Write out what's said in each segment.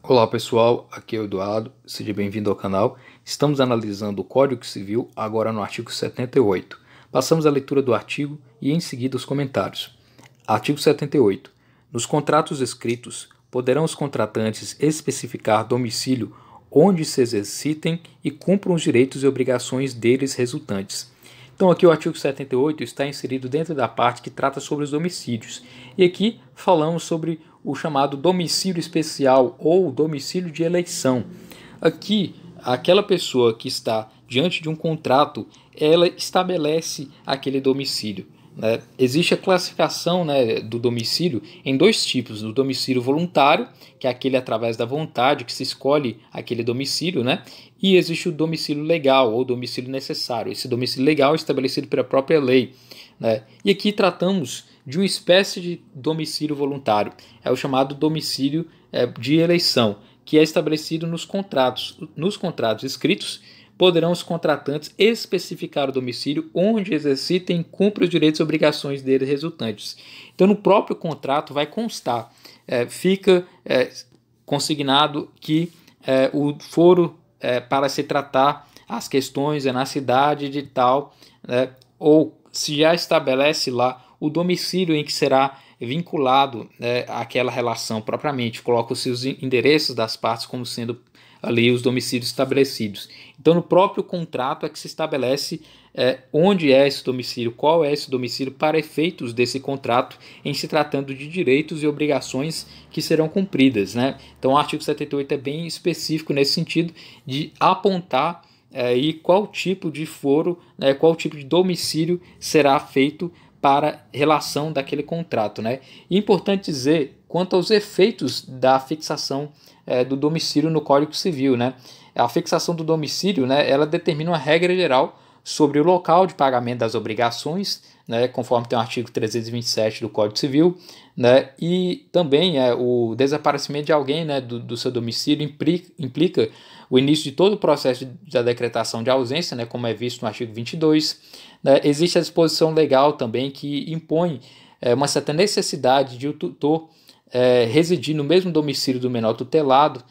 Olá pessoal, aqui é o Eduardo, seja bem-vindo ao canal. Estamos analisando o Código Civil, agora no artigo 78. Passamos a leitura do artigo e em seguida os comentários. Artigo 78. Nos contratos escritos, poderão os contratantes especificar domicílio onde se exercitem e cumpram os direitos e obrigações deles resultantes. Então aqui o artigo 78 está inserido dentro da parte que trata sobre os domicílios. E aqui falamos sobre o chamado domicílio especial ou domicílio de eleição. Aqui, aquela pessoa que está diante de um contrato, ela estabelece aquele domicílio. Existe a classificação, do domicílio em dois tipos: o domicílio voluntário, que é aquele através da vontade que se escolhe aquele domicílio, e existe o domicílio legal ou domicílio necessário. Esse domicílio legal é estabelecido pela própria lei. E aqui tratamos de uma espécie de domicílio voluntário, é o chamado domicílio de eleição, que é estabelecido nos contratos. Nos contratos escritos, poderão os contratantes especificar o domicílio onde exercitem e cumprem os direitos e obrigações deles resultantes. Então, no próprio contrato vai constar, fica consignado que o foro para se tratar as questões na cidade de tal, ou se já estabelece lá o domicílio em que será vinculado àquela relação propriamente, coloca os seus endereços das partes como sendo ali os domicílios estabelecidos. Então, no próprio contrato é que se estabelece onde é esse domicílio, qual é esse domicílio para efeitos desse contrato, em se tratando de direitos e obrigações que serão cumpridas. Então, o artigo 78 é bem específico nesse sentido de apontar e qual tipo de foro, qual tipo de domicílio será feito para relação daquele contrato. E é importante dizer quanto aos efeitos da fixação do domicílio no Código Civil. A fixação do domicílio, ela determina uma regra geral sobre o local de pagamento das obrigações, conforme tem o artigo 327 do Código Civil, e também o desaparecimento de alguém do seu domicílio implica o início de todo o processo da decretação de ausência, como é visto no artigo 22. Existe a disposição legal também que impõe uma certa necessidade de o tutor residir no mesmo domicílio do menor tutelado,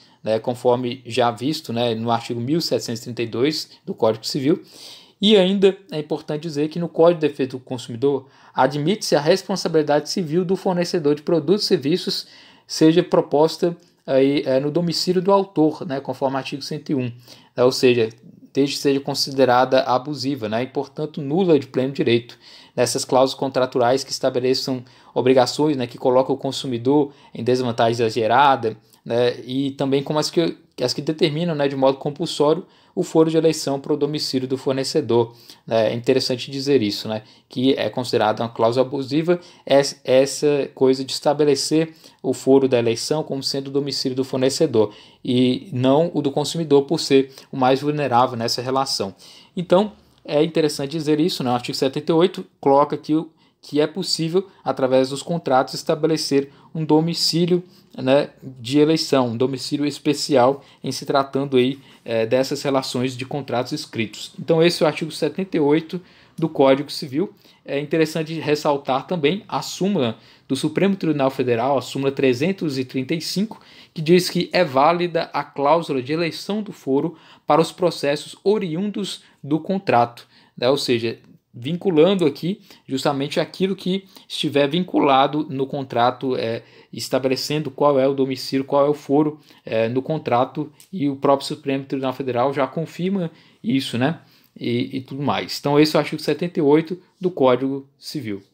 conforme já visto no artigo 1732 do Código Civil. E ainda é importante dizer que no Código de Defesa do Consumidor admite-se a responsabilidade civil do fornecedor de produtos e serviços seja proposta aí, no domicílio do autor, conforme o artigo 101, ou seja, desde que seja considerada abusiva, e portanto nula de pleno direito. Nessas cláusulas contratuais que estabeleçam obrigações que colocam o consumidor em desvantagem exagerada, e também como as que determinam de modo compulsório o foro de eleição para o domicílio do fornecedor. É interessante dizer isso, que é considerada uma cláusula abusiva essa coisa de estabelecer o foro da eleição como sendo o domicílio do fornecedor e não o do consumidor, por ser o mais vulnerável nessa relação. Então, é interessante dizer isso, o artigo 78 coloca que é possível, através dos contratos, estabelecer um domicílio de eleição, um domicílio especial em se tratando aí dessas relações de contratos escritos. Então esse é o artigo 78 do Código Civil. É interessante ressaltar também a súmula do Supremo Tribunal Federal, a súmula 335, que diz que é válida a cláusula de eleição do foro para os processos oriundos do contrato, ou seja, vinculando aqui justamente aquilo que estiver vinculado no contrato, estabelecendo qual é o domicílio, qual é o foro no contrato, e o próprio Supremo Tribunal Federal já confirma isso, e tudo mais. Então esse é o artigo 78 do Código Civil.